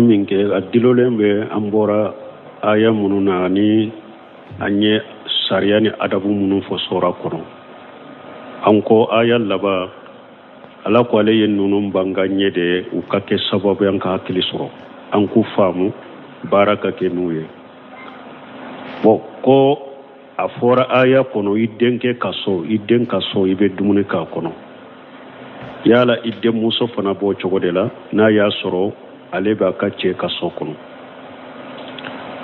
min ke a dilolen be an bɔra aya minnu na ni an ye sariya ni adabu minnu fɔ sɔra kɔnɔ an ko aya laban ala ko ale ye ninnu banga ɲɛ de u ka kɛ sababu an ka hakili sɔrɔ an k'u faamu baara ka kɛ n'u ye bon ko a fɔra aya kɔnɔ i denkɛ ka so i den ka so i bɛ dumuni k'a kɔnɔ yala i denmuso fana b'o cogo de la n'a y'a sɔrɔ ale b'a ka cɛ ka so kɔnɔ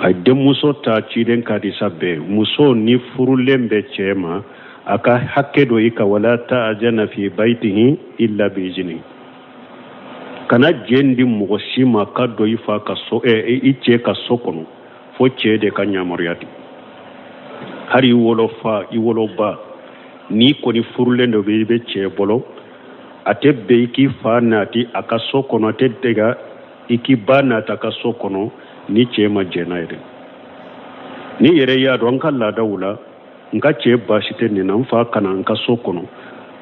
a denmuso ta ciden ka di sa bɛɛ muso ni furulen bɛ cɛ ma a ka hakɛ dɔ i ka wala ta'jana fi baytihi illa bi izni kana jɛn di mɔgɔ si ma ka dɔ i fa ka so i cɛ ka so kɔnɔ fo cɛ de ka yamaruya di hari i wolofa i woloba ni kɔni furulen dɔ bɛ i bɛ cɛ bolo a tɛ bɛn i k'i fa nati a ka so kɔnɔ a tɛ dɛga i k'i ba nati a ka so kɔnɔ ni cɛ ma jɛn n'a ye dɛ ni yɛrɛ y'a dɔn an ka laadaw la n ka cɛ baasi tɛ nin na n fa kana n ka so kɔnɔ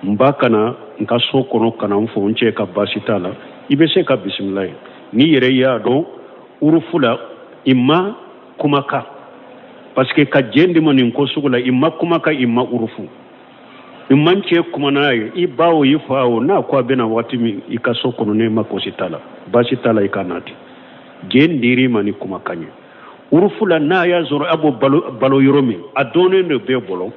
n ba kana n ka so kɔnɔ kana n fɔ n cɛ ka baasi t'a la i bɛ se ka bisimila ye ni yɛrɛ y'a dɔn urufu la i ma kumakan parce que ka jɛn di ma nin ko sugu la i ma kumakan i ma urufu i man cɛ kuma n'a ye i ba o i fa o n'a ko a bɛna waati min i ka so kɔnɔ ne ma kɔsi t'a la baasi t'a la i ka nati jɛn dir'i ma ni kumakan ye urufu la n'a y'a sɔrɔ a b'o balo yɔrɔ min a dɔnnen de bɛɛ bolo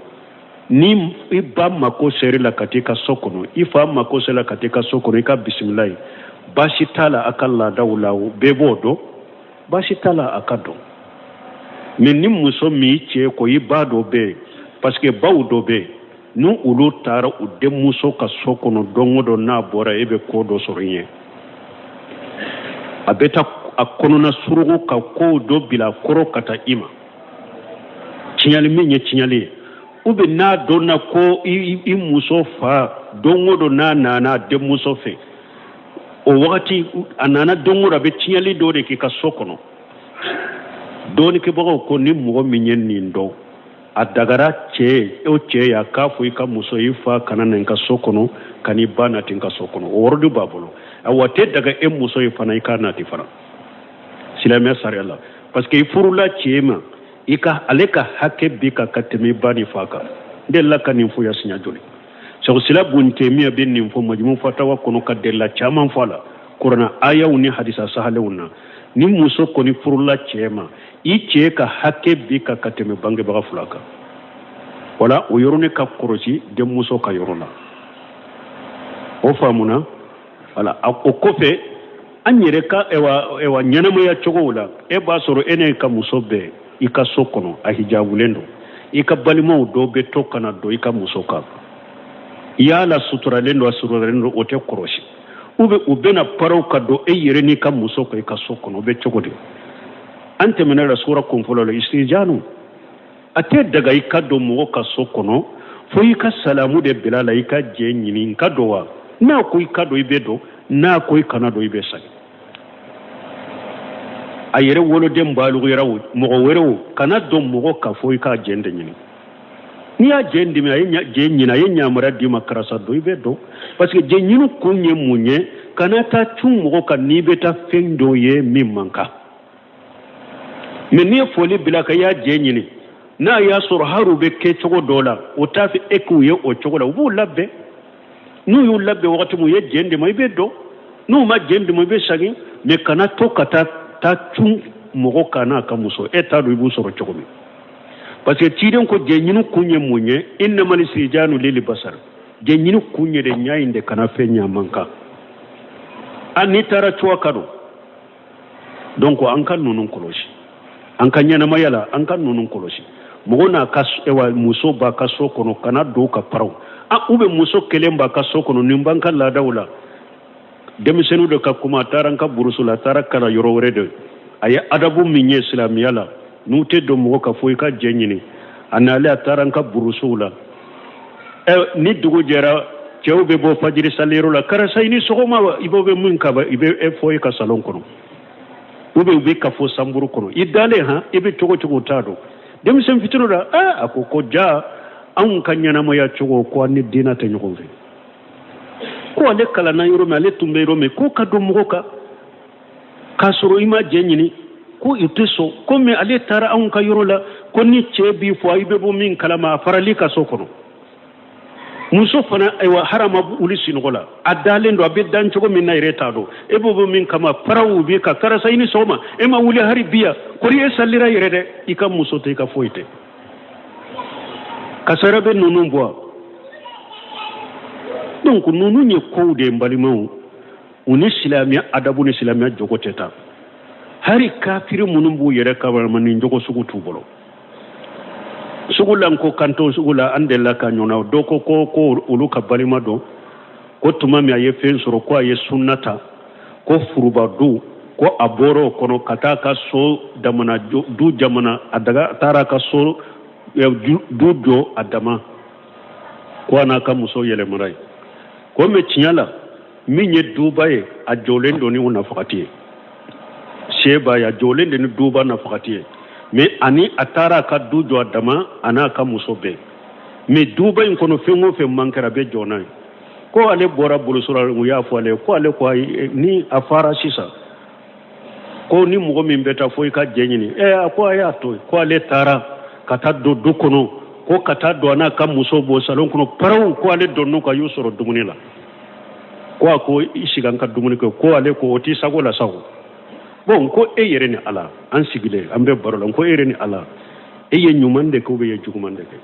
ni i ba mako seri la ka t'i ka so kɔnɔ i fa mako seri la ka t'i ka so kɔnɔ i ka bisimila ye baasi t'a la a ka laadaw la o bɛɛ b'o dɔn baasi t'a la a ka dɔn mais ni muso min i cɛ ko i ba dɔ bɛ yen parce que baw dɔ bɛ yen ni olu taara u denmuso ka so kɔnɔ don o don n'a bɔra e bɛ ko dɔ sɔrɔ i ɲɛ a bɛ taa a kɔnɔna surugu ka kow dɔ bila kɔrɔ ka taa i ma tiɲɛli min ye tiɲɛli ye ou bien n'a dɔnna ko i muso fa don o don n'a nana denmuso fɛ o wagati a nana don o don a bɛ tiɲɛli dɔ de k'i ka so kɔnɔ dɔɔnikɛbagaw ko ni mɔgɔ min ye nin dɔn a dagara cɛ o cɛ y'a k'a fɔ i ka muso i fa kana na n ka so kɔnɔ ka n'i ba nati n ka so kɔnɔ o yɔrɔ de b'a bolo wa tɛ daga e muso ye fana i k'a nati fana silamɛya sariya la parce que i furula cɛ ma i ka ale ka hakɛ bi ka tɛmɛ i ba ni fa kan n delila ka nin fɔ ya siɲɛ joli sabu sila buntemiya bɛ nin fɔ majmu fatawa kɔnɔ ka delila caman fɔ a la kuranna ayaw ni hadisa sahalenw na ni muso kɔni furula cɛ ma i cɛ ka hakɛ bi ka tɛmɛ bangebaga fila kan wala o yɔrɔnin ka kɔlɔsi denmuso ka yɔrɔ la o faamuna wala o kɔfɛ an yɛrɛ ka ɲɛnamaya cogow la e b'a sɔrɔ e ne ka muso bɛɛ i ka so kɔnɔ a hijabulen don i ka balimaw dɔw bɛ to kana don i ka muso kan i y'a la suturalen don a suturalen don o tɛ kɔlɔsi u bɛna paraw ka don e yɛrɛ n'i ka muso kan i ka so kɔnɔ o bɛ cogo di an tɛmɛna la sura kunfɔlɔ la istijanu a tɛ daga i ka don mɔgɔ ka so kɔnɔ fo i ka salamu de bila la i ka jɛ ɲini n ka don wa n'a ko i ka don i bɛ don n'a ko i kana don i bɛ sagi a yɛrɛ woloden baluguyara o mɔgɔ wɛrɛw kana don mɔgɔ ka fo i k'a jɛn de ɲini n'i y'a jɛn dimi a ye jɛn ɲini a ye ɲamara d'i ma karisa don i bɛ don parce que jɛn ɲini kun ye mun ye kana taa cun mɔgɔ kan n'i bɛ taa fɛn dɔw ye min man kan mais n'i ye foli bila ka i y'a jɛn ɲini n'a y'a sɔrɔ hali bɛ kɛ cogo dɔw la o t'a fɛ e k'u ye o cogo la u b'u labɛn n'u y'u labɛn wagati min u ye jɛn di ma i bɛ dɔn n'u ma jɛn di ma i bɛ sagi mais kana to ka taa cun mɔgɔ kan n'a ka muso e t'a dɔn i b'u sɔrɔ cogo min parce que ciden ko jɛn ɲini kun ye mun ye innamal istijanu lil basar jɛn ɲini kun ye de ɲa in de kana fɛn ɲaman kan a n'i taara cogo ka don donc an ka ninnu kɔlɔsi an ka ɲɛnamaya la an ka ninnu kɔlɔsi mɔgɔ n'a ka muso b'a ka so kɔnɔ kana don ka paraw ou bien muso kelen b'a ka so kɔnɔ nin b'an ka laadaw la denmisɛnninw de ka kuma a taara n ka burusu la a taara kalan yɔrɔ wɛrɛ de a ye adabu min ye silamɛya la n'u tɛ don mɔgɔ ka fo i ka jɛ ɲini a nalen a taara n ka burusuw la ni dugu jɛra cɛw bɛ bɔ fajiri saliyɔrɔ la karisa i ni sɔgɔma i bɛ min ka i bɛ e fɔ i ka salon kɔnɔ ou bien u bɛ ka fɔ sanburu kɔnɔ i dalen han i bɛ cogo cogo t'a dɔn denmisɛn fitinin la a ko ja anw ka ɲɛnamaya cogo ko an ni diinɛ tɛ ɲɔgɔn fɛ ko ale kalanna yɔrɔ min ale tun bɛ yɔrɔ min k'o ka don mɔgɔ kan kasoro ima jenyini ko iteso ko me ale tara an ka yorola ko ni chebi fo ibe bo min kalama farali ka sokono muso fana aywa harama uli sinogola adalen do abbe dan cogo min na ireta do e bo min kama parawu bi ka karasa ini soma e ma wuli hari biya ko ri sallira irede ikam muso te ka foite kasara be nunu boa donc nunu nye ko de mbalimaw uni silamiya adabu ni silamiya jogo teta hari kafiri munun bu yere kabar manin jogo sugu tubolo sugulan ko kanto sugula andella ka nyona do ko ulu ka balima do ko tuma mi aye fen soro ko aye sunnata ko furuba du ko aboro kono kata ka so damana du jamana adaga tara ka so du do adama ko ana ka muso yele murai ko me tinyala minye dubaye a jolendo ni una fakati sheba ya jolendo ni duba na fakati me ani atara ka dujo adama ana ka musobe me duba in kono fengo fe mankara be jona ko ale bora bulusura mu ya fo ale ko ni afara sisa ko ni mugo min beta fo ka jenyini ko aya to ko ale tara kata do dukono ko kata do ana ka musobo salon kono paraw ko ale donno ka yusoro dumunila ko isigan ka dumuni ko ale ko oti sagola sago bon ko yere ni ala an sigile ambe barolan ko yere ni ala nyumande ko be jugumande ke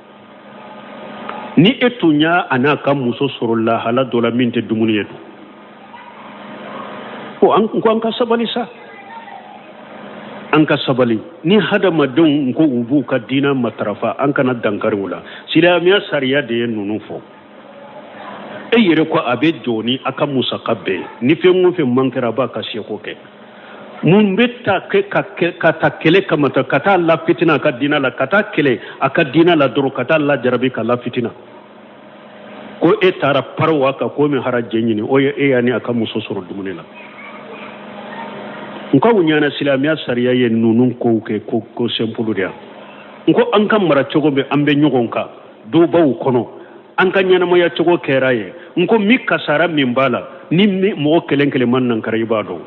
ni etunya ana kam muso sorolla hala dola minte dumuni yetu ko an ka sabali sa an ka sabali ni hada madon ko ubu ka dina matrafa an kana dankarula silamiya sariya de nunu fo yere ko abe joni aka musakabe ni fe mu fe mankara ba ka sheko ke mun betta ke ka ta kele kamata kata la fitina ka dina la kata kele aka dina la doro kata la jarabi ka la fitina ko tara parwa ka ko mi hara jenyini o yani aka musosoro dumunela nko unyana silamiya sariya ye nunun ko ke ko sempulu dia nko an kan mara cogo be ambe nyogonka do bawu kono an kan yana moya cogo keraye nko mi kasara min bala ni mo kelen man nan kare ibado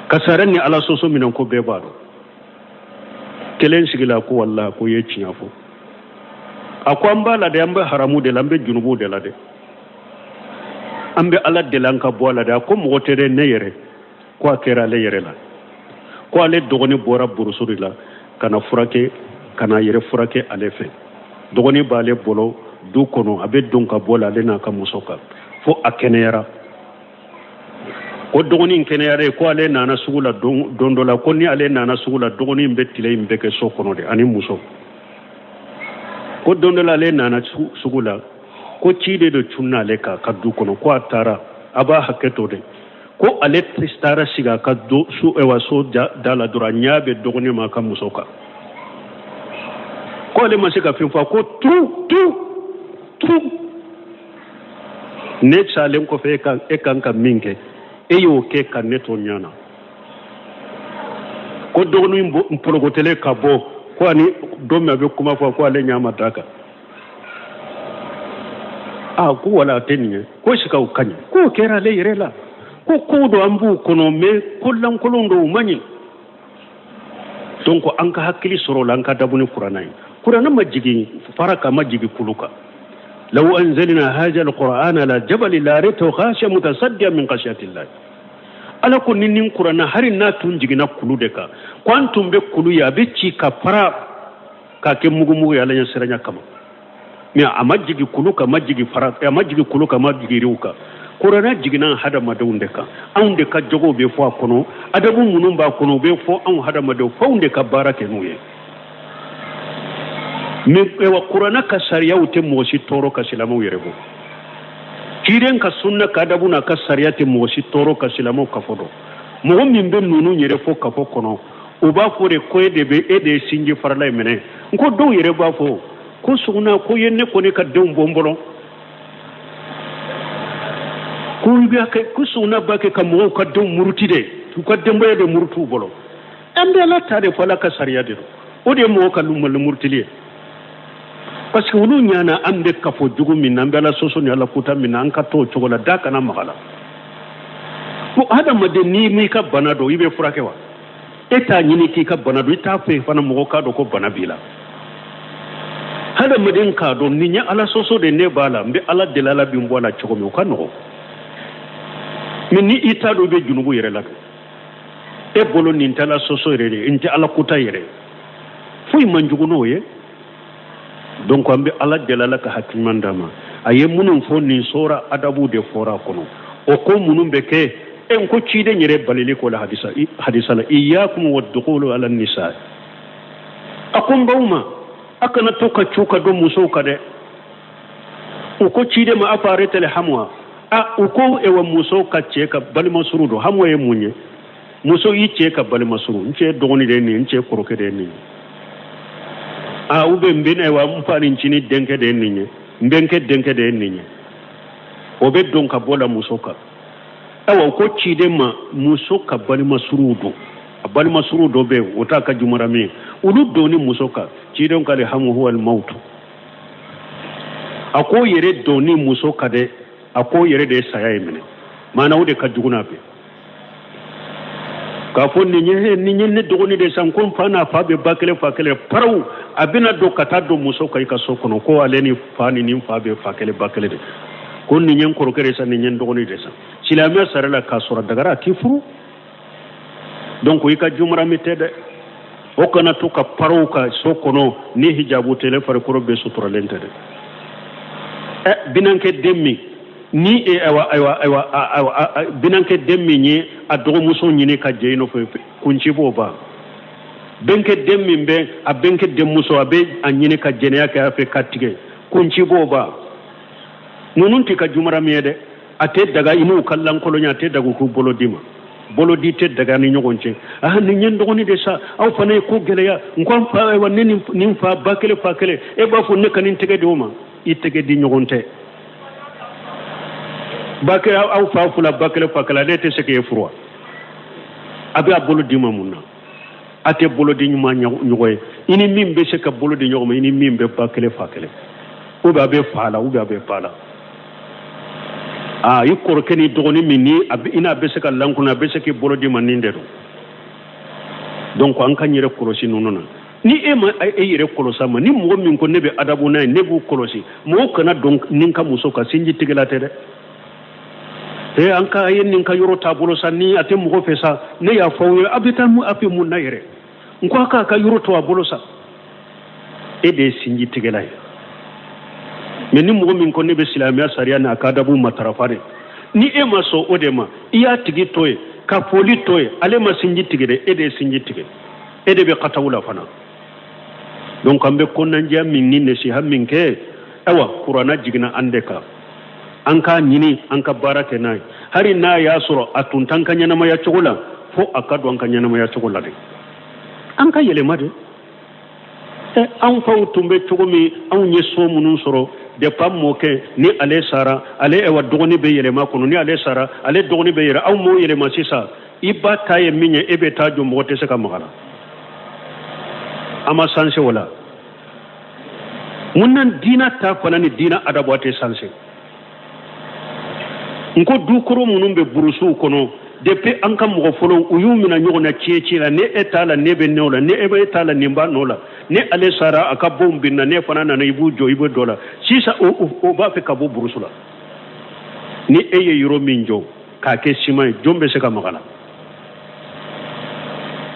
kasara ni ala soso minan ko be bado kelen sigila ko wallahi ko ye cinyafo akwa ambala de ambe haramu de lambe junubu de la de ambe ala de lanka bola de ko mo tere neyere ko kera le yere la ko ale dogoni bora burusuri la kana furake kana yere furake ale fe dogoni bale bolo du kono abe donka bola le na ka musoka fo akenera ko dogoni kenera ko ale nana sugula dondola ko ni ale nana sugula dogoni mbetile imbeke so kono de ani muso ko dondola ale nana sugula ko cide do chunna le ka du kono ko atara aba haketo de ko ale tristara siga ka do su ewa so dala dura nyabe dogoni ma ka musoka ko ale masika finfa ko tu ne challenge ko fe kan ka minke eyo ke kan neto nyana ko dogoni mpologotele ka bo ko ani do me be kuma fa ko ale nyama daka ko wala teniye ko shika ukanya ko kera le yerela ko do ambu kono me kollan kolondo mani donc an ka hakili soro lan ka dabuni qur'ana majigi faraka majigi kuluka law anzalna hadha alqur'ana la jabal la ratu khasha mutasaddian min khashyati allah ala ko nin qur'ana harin na tun jigina kulu de ka kwantum be kulu ya be ci ka fara ka ke mugu ya lanya siranya kama mi amajigi kuluka majigi fara majigi kuluka majigi riuka qur'ana jigina hada madawunde ka an de ka jogo be fo kono adabu munum ba kono be fo an hada madaw faunde ka barake nuye mi wa qur'ana ka sariya ute moshi toro ka silamu yerebo kiren ka sunna ka adabu na ka sariya te moshi toro ka silamu ka fodo mo min be nunu yere fo ka fo kono o ba fo de ko de be ede sinji farla mene ko do yere ba fo ko sugna ko yenne ko ne ka dew bombolo ko biya ke ko sugna ba ke kam mo ka dew muruti de ko dembe de murutu bolo ande la tare fala ka sariya de o de mo ka lumal murtili parce que wulu nyana ambe ka fo jugu min nambala soso ni ala kuta min an ka to chogola daka na magala fo hadamaden ni mi ka bana do ibe furake wa eta nyini ki ka bana do ita fe fana mo ka do ko bana bila hadamaden ka do ni nya ala soso de ne bala mbe ala delala bi mbola choko mi ka no min ni ita do be junubu yere la e bolo ni tala soso yere inte ala kuta yere fuy manjugo no ye donc ambe ala delala ka hakimandama aye munun fo ni sora adabu de fora kono o ko munun be ke en ko ciide nyere balili ko la hadisa la iyyakum wadkhulu ala nisa akum bawma akana to ka cuka do muso ka de o ko ciide ma apare tele hamwa a o ko e wa muso ka ce ka bal masrudo hamwa e munye muso yi ce ka bal masru nce dogoni de ni nce koroke de ni a ube mbene wa mpani chini denke de ninye mbenke denke de ninye obe donka bola musoka awa ko chide ma musoka bali masurudo be utaka jumarami ulu doni musoka chide ngale hamu huwa al maut ako yere doni musoka de ako yere de saya emene mana ude ka juguna be ka fo ni ne dogoni de san kon fana fa be bakele fakele paraw abina do kata do muso kai ka sokono ko aleni fani nim fa be fakele bakele de kon ni nyen korokere san ni nyen dogoni de san silama sarala ka sura dagara tifuru donc yi ka jumra mitede o kana to ka paraw ka sokono ni hijabu tele fare ko be sutura lente de binanke demmi ni e awa binanke demmi ni a dogo muso nyine ka jeino fe kunci boba benke demmi be a benke demmuso abe a nyine ka jene ka fe katige kunci boba nununti ka jumara miede ate daga inu kallan kolonya ate daga ku bolodi te daga ni nyogonche ni nyen dogoni de sa aw fane ko geleya ngom fa wa nin fa bakele fakele e ba fu ne kanin tege de uma itege di nyogonte bake aw fa fula bakele fakala de te seke furwa abi abolo di mamuna ate bolo di nyuma nyogoy ini mimbe seka bolo di nyogoma ini mimbe bakele fakele o ba be fala yikor keni dogoni minni ina be seka lankuna be seke bolo di maninde do donc an kan yere korosi nonona ni e ma e yere kolosa ma ni mo min ko nebe adabu na nebu kolosi mo kana donc ninka muso ka sinji tigilate de e anka yen ninka yoro tabulo sanni ate mo fesa ne ya fawo abita mu afi mun na yere nko ka yoro to abulo sa e de sinji tigilay mais ni mo min ko nebe silamiya sariya na akadabu matarafare ni e ma so odema iya tigi toy ka poli toy ale ma sinji tigide e de sinji tigide e de be qatawla fana donc ambe konan jamin ni ne si hammin ke awa qur'ana jigna andeka anka nyini anka barake nay hari na ya soro atun tankanya na maya chogola fo akadu ankanya na maya chogola de anka yele made an fa tumbe chogomi an yeso munun soro de pam moke ni ale sara ale e wadogoni be yele makono ni ale sara ale dogoni be yere aw mo yele masisa iba taye minye ebe tajo mote se ka magala ama sanse wala munnan dina ta fanani dina adabwate sanse nko dukoro munun be burusu kono depuis an kam mo folo uyu mina nyogona cieci la ne etala ne be nola ne ebe etala nimba nola ne ale sara aka bombi na ne fanana na ibu jo ibu dola sisa o ba fe kabo burusula ni eye yuro minjo ka ke sima jombe se ka magala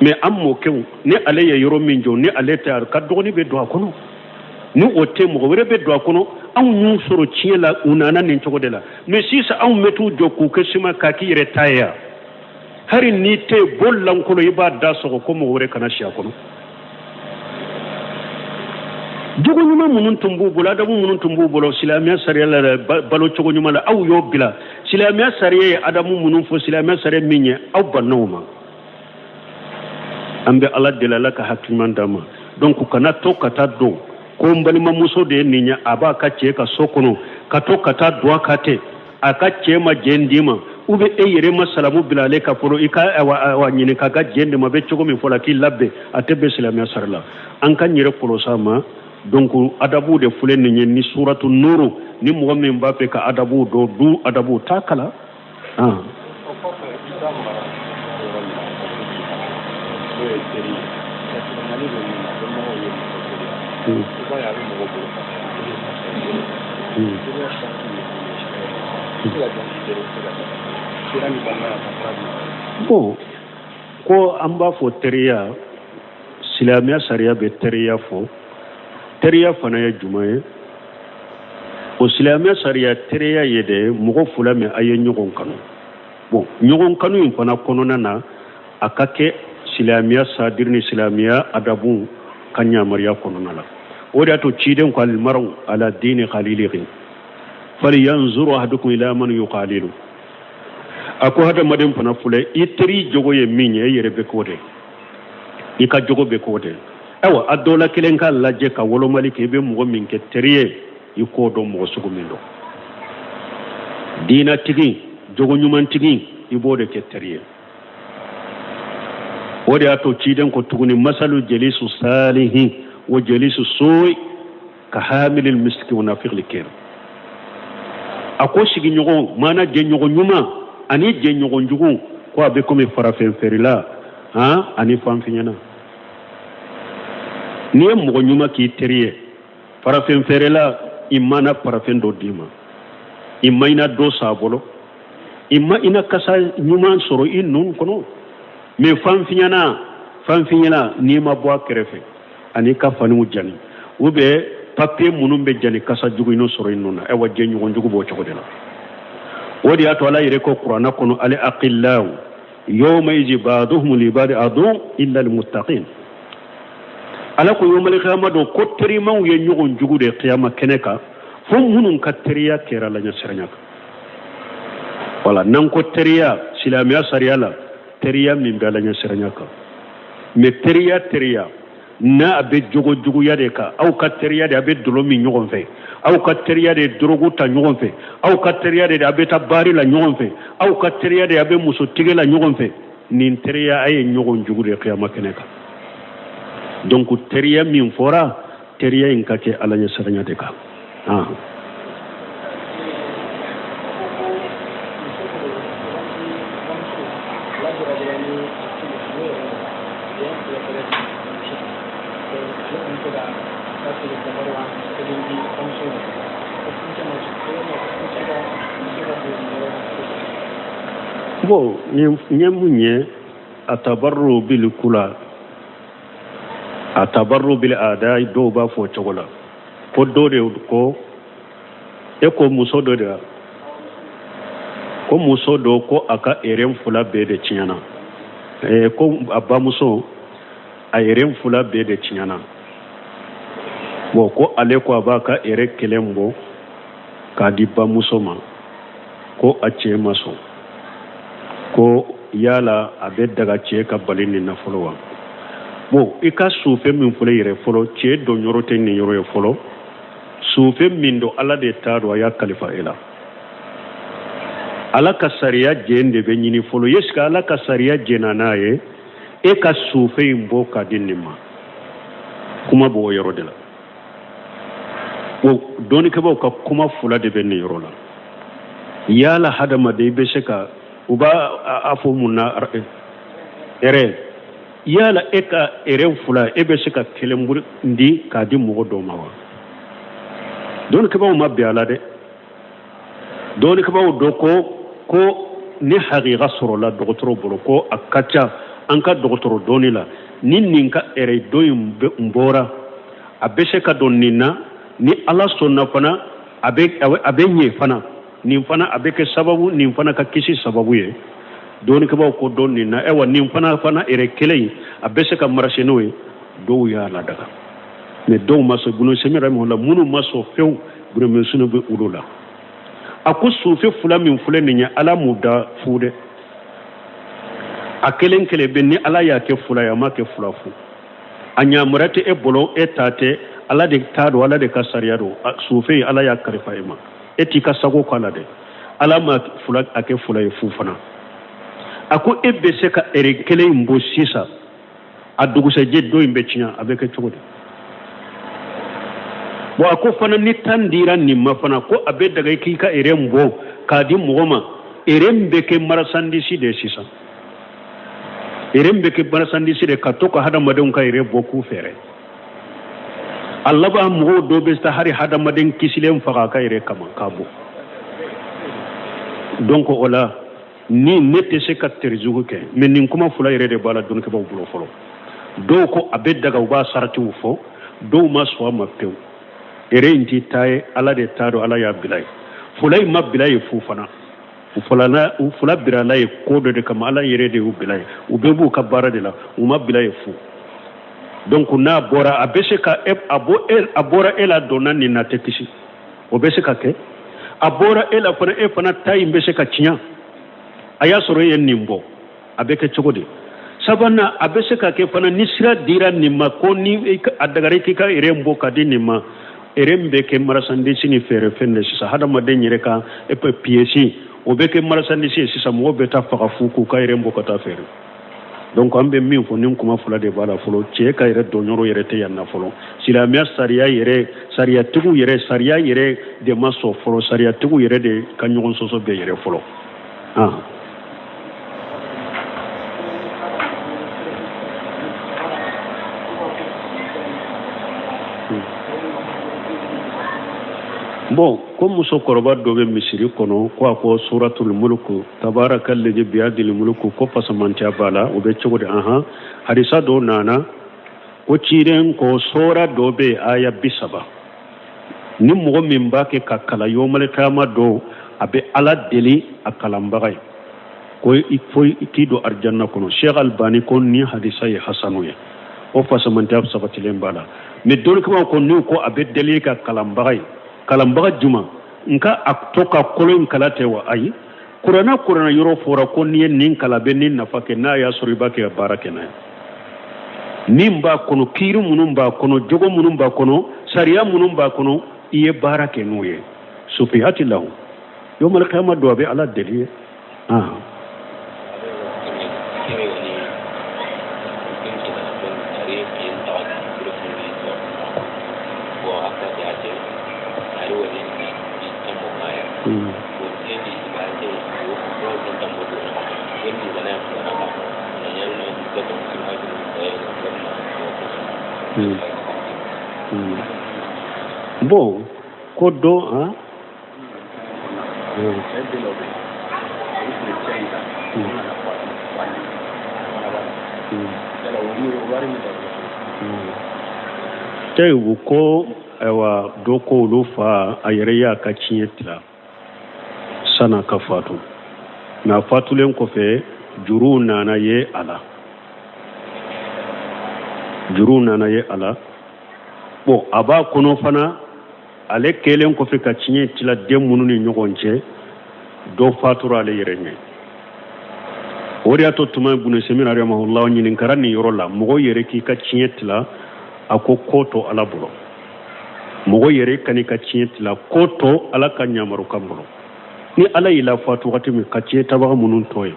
mais ammo kew ne ale ye yuro minjo ne ale tar ka dogoni be do kono ni o temo wore be do kono an ñu soro ciela unana nin cogo de la mais si sa an metu jokku ke sima ka ki retaya hari ni te bollan kono iba da so ko mo wore kana sha kono jogo nyuma munun tumbu bula da munun tumbu bolo silamiya sariya la balo cogo nyuma la aw yo bila silamiya sariya adamu munun fo silamiya sariya minye aw banoma ambe ala delala ka hakimandama donc kana to kata do ko mbalima muso de ninya aba ka ce ka sokono ka to kata doa kate aka ce ma jendima ube e yere masalamu bilale ka foro ika wa nyini ka ga jendima be cogo mi fola ki labbe atebe silamiya sarla an kan yere polo sama donc adabu de fulen ni suratu nuru ni mo min ba pe ka adabu do du adabu takala bon ko an b'a fɔ teriya silamɛya sariya bɛ teriya fɔ teriya fana ye jumɛn ye o silamɛya sariya teriya ye de mɔgɔ fila min a ye ɲɔgɔn kanu bon ɲɔgɔn kanu in fana kɔnɔna na a ka kɛ silamɛya sadiri ni silamɛya adabu ka ɲamariya kɔnɔna la o de y'a to ciden ko almaru ala dini khalilihi falyanzuru ahadukum ila man yuqalilu a ko hadamaden fana filɛ i teri jogo ye min ye e yɛrɛ bɛ k'o de i ka jogo bɛ k'o de ayiwa a dɔw la kelen k'a lajɛ ka wolomali kɛ i bɛ mɔgɔ min kɛ teri ye i k'o dɔn mɔgɔ sugu min dɔn diinatigi jogo ɲumantigi i b'o de kɛ teri ye o de y'a to ciden ko tuguni masalu jelisu salihin wa jelisu su'i ka hamilil miski wa nafiqil kir a ko sigiɲɔgɔn maana jɛɲɔgɔn ɲuman ani jɛɲɔgɔn jugu ko a bɛ komi farafin feerela ani fanfiɲɛna n'i ye mɔgɔ ɲuman k'i teri ye farafin feerela i mana farafin dɔ d'i ma i ma ina dɔ sa a bolo i ma ina kasa ɲuman sɔrɔ i nun kɔnɔ mais fanfiɲɛna n'i ma bɔ a kɛrɛfɛ ani ka faniw jani ou bien papier minnu bɛ jani kasa jugu ino sɔrɔ i nun na ayiwa jɛɲɔgɔn jugu b'o cogo de la o de y'a to ala yɛrɛ ko kuranna kɔnɔ ale aqillaw yawma izi ba'duhum li ba'd adu illa almuttaqin ala ko yawmal qiyamah do ko terimaw ye ɲɔgɔn jugu de qiyama kɛnɛ kan fo minnu ka teriya kɛra la ɲɛsiranya kan wala n'an ko teriya silamɛya sariya la teriya min bɛ la ɲɛsiranya kan mais teriya n'a a bɛ jogo juguya de kan aw ka teriya de a bɛ dolo min ɲɔgɔn fɛ aw ka teriya de dorogu ta ɲɔgɔn fɛ aw ka teriya de a bɛ taa baari la ɲɔgɔn fɛ aw ka teriya de a bɛ muso tige la ɲɔgɔn fɛ nin teriya a ye ɲɔgɔn jugu de qiyama kɛnɛ kan donc teriya min fɔra teriya in ka kɛ ala ɲɛsiranya de kan bon ɲɛ mun ye atabarru bil kula atabarru bil aada dɔw b'a fɔ cogo la ko dɔ de ko e ko muso dɔ de ko muso dɔ ko a ka eren fila bɛɛ de tiɲɛna ko a bamuso a eren fila bɛɛ de tiɲɛna bon ko ale ko a b'a ka ere kelen bɔ k'a di bamuso ma ko a cɛ ma sɔn ko yala a bɛ daga cɛ ka bali nin na fɔlɔ wa bon i ka suufɛ min fɔlɔ yɛrɛ fɔlɔ cɛ dɔn yɔrɔ tɛ nin yɔrɔ ye fɔlɔ suufɛ min don ala de t'a dɔn a y'a kalifa e la ala ka sariya jɛn de bɛ ɲini fɔlɔ est ce que ala ka sariya jɛnna n'a ye e ka suufɛ in bɔ k'a di nin ma kuma b'o yɔrɔ de la bon dɔɔnikɛbaw ka kuma fila de bɛ nin yɔrɔ la yala hadamaden i bɛ se ka u b'a a fɔ mun na ere yala e ka ere fila e bɛ se ka kelen di k'a di mɔgɔ dɔw ma wa dɔɔnikɛbaw ma bɛn a la dɛ dɔɔnikɛbaw dɔ ko ni hakika sɔrɔla dɔgɔtɔrɔ bolo ko a ka ca an ka dɔgɔtɔrɔ dɔɔni la ni nin ka ere dɔ in bɔra a bɛ se ka dɔn nin na ni ala sɔnna fana a bɛ ɲɛ fana nin fana a bɛ kɛ sababu nin fana ka kisi sababu ye dɔɔnikɛbaw ko dɔn nin na ayiwa nin fana ere kelen a bɛ se ka marché n'o ye dɔw y'a ladaga mais dɔw ma sɔn Ibunu Semiyɛ rahimahullah minnu ma sɔn fewu Ibunu Sunu bɛ olu la a ko suufɛ fila min filɛ nin ye ala m'u da fu dɛ a kelen kelen bɛ ni ala y'a kɛ fila ye a ma kɛ fila fu a ɲamara tɛ e bolo e ta tɛ ala de t'a dɔn ala de ka sariya don suufɛ in ala y'a kalifa e ma e t'i ka sago k'a la dɛ ala ma fila a kɛ fila ye fu fana a ko e bɛ se ka ere kelen in bɔ sisan a dugusɛjɛ dɔ in bɛ tiɲɛ a bɛ kɛ cogo di bon a ko fana ni tan dira nin ma fana ko a bɛ daga k'i ka ere bɔ k'a di mɔgɔ ma ere bɛ kɛ marasandisi de sisan irembe ke marasandisi de ka to ka hadamaden ka ire boku fere Allah ba mo do be sta hari hadamaden kisilen faga ka ire kama kabo donc ola ni nete se ka terjugo ke men nin kuma fula ire de bala dun ke ba bulo folo do ko abed daga ba sarati ufo do ma so ma pew ire inti tay ala de tado ala ya bilay fulay ma bilay fu fana ufula birala ye kodo de kama ala yere de ubilay ubebu ka bara de la uma bilay fu donc na bora abese ka abora ela donna ni na tekisi obese ka ke abora ela fana fana tay mbese ka tinya aya soro yen nimbo abeke chogode sabana abese ka ke fana nisra dira nimma ko ni adagare ki ka irembo ka di nimma erembe ke marasande sini fere fende sa hada maden yere ka epe piesi obeke marasande si sa mo beta faka fuku ka irembo ka ta fere donc ambe min fo nin kuma fula de bala folo che ka ire donyoro yere te yanna folo sila miya sariya tugu yere de maso folo sariya tugu yere de kanyon soso be yere folo bon comme muso koroba do be misiri kono ko suratul mulk tabarakal ladhi bi yadil mulk ko pasamanti abala o be chogode hadisa do nana ko ciren ko sura do be aya bisaba ni mo min ba ke kakala yomal kama do abe ala deli akalambagay ko ifo ikido arjanna kono Sheikh Albani kon ni hadisa ye hasanu ye o pasamanti ab sabatilen bala me don ko ni ko abe deli ka kalambagay kalambaga juma nka aktoka kolo kalate wa ayi kurana yoro fora ko ni nin kalabe nin nafake na ya soriba ke barake na nimba kono kiru munum ba kono jogo munum ba kono sariya munum ba kono iye barake nuye sufihati lahu yomal qiyamah do be ala deliye bon kodo tewu ko ewa doko lufa ayreya ka cietla sana ka fatu na fatulen ko fe juru nana ye ala bon aba kono fana ale kelen ko fe ka cietla demunu ni nyogonche do fatura ale yerenye ori ato tuma bunu semina rahimahullah nyinin karani yorola mogo yere ki ka cietla ako koto ala bulo mogo yere kani ka cietla koto ala ka nyamaru kambulo ni ala ila fatu wakati mi ka cieta ba munun toy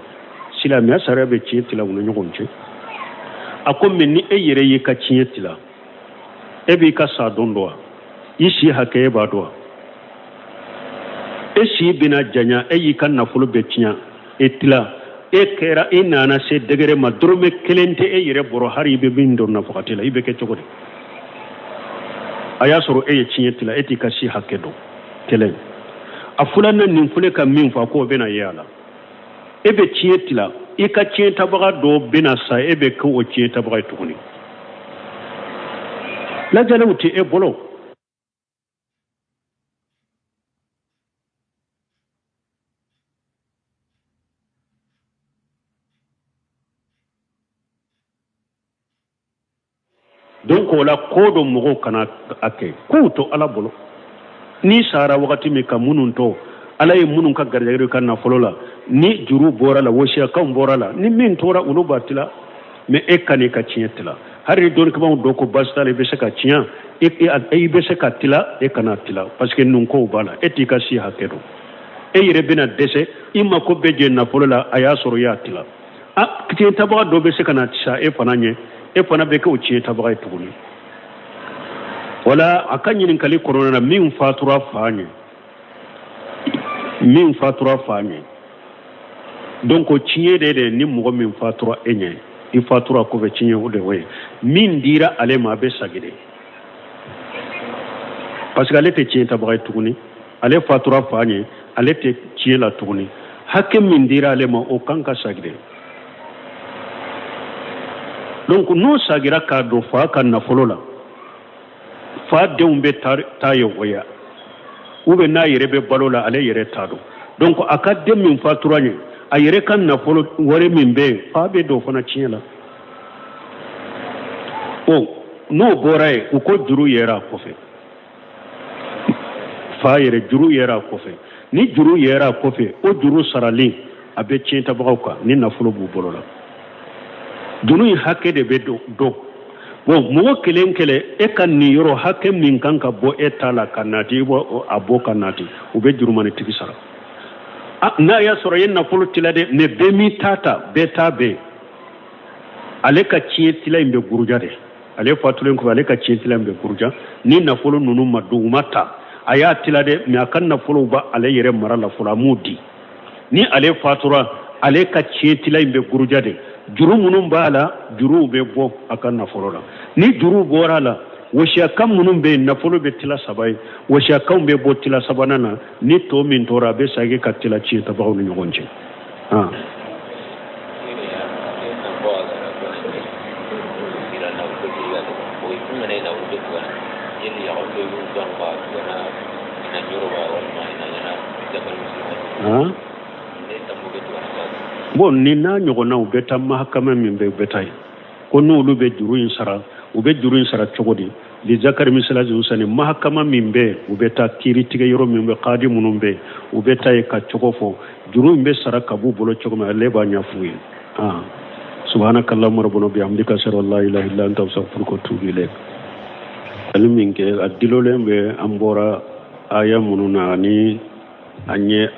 sila mi asara be cietla bunu nyogonche ako menni e yere yi ka cietla e bi ka sa dondoa ishi hakaye ba doa e shi bina janya e yi kan nafulu be tinya etla e kera inana se degere ma drome kelente e yere boro hari be bindo na fakatila ibe ke chogode aya soro e cietla etika shi hakedo telen afulana nin fule ka min fa ko bena yala ebe cietla e ka cieta baga do bena sa ebe ko o cieta baga tukuni la jala uti e bolo donc wala kodo mogo kana ake kuto ala bolo ni sara wakati mi ka munun to ala ye munun ka garjagiro kan na folola ni juru bora la woshiya kan bora la ni min tora ulu batila me ekani ka cietla hari don ko bon doko bastale be saka cia e be saka tila e kana tila parce que nun ko bala etika si hakedo e yire bina dese imma ko beje na folola aya soro ya tila kiti tabwa do be saka na tisa e fananye e fana be ko cieta baga tuguni wala akanyin kali corona na min fatura fanye donc o cié de ni mo min fatura enye i fatura ko be cinye o de way min dira ale ma be sagide parce que ale te ciye tabagay tuguni ale fatura fanye ale te ciye la tuguni hakke min dira ale ma o kanka sagide donc no sagira ka do fa kan nafolo la fa denw be ta ye oya ube na yere be balo la ale yere ta do donc aka dem min fatura nye a yere kan nafolo wore min be fa be do fana ciye la o no boraye u ko juru yera kofe fa yere juru yera kofe ni juru yera kofe o juru sarali abe ciye tabagaw ka ni nafolo bu bolo la dunu hakke de be do bon mo kelen kele e kan ni yoro hakke min kan ka bo etala kanati bo abo kanati u be juru mani tigi sara na ya soro yen nafolo tilade ne be mi tata beta be ale ka ciye tila imbe guruja de ale fatulen ko ale ka ciye tila imbe guruja ni nafolo nunu madu mata aya tilade mi akan nafolo ba ale yere mara la fula mudi ni ale fatura ale ka ciye tila imbe guruja de juru munun bala juru be bo akan nafolo la ni juru bora la woshiya kam munun be nafolo be tila sabai woshiya kam be bo tila sabanana ni to min tora be sage ka tila ciye tabaw ni ngonje bon ni na nyogona u beta mahakama min be betay ko no lu be juru insara u be juru insara chogodi li zakar misalazi usani mahakama min be u beta kiri tige yoro min be qadi munum be u beta e ka chogofo juru be sara kabu bolo chogoma le ba nyafuyi subhanakallahumma rabbana bihamdika ashhadu an la ilaha illa anta astaghfiruka wa atubu ilayk alimin ke adilole be ambora aya mununa ni anye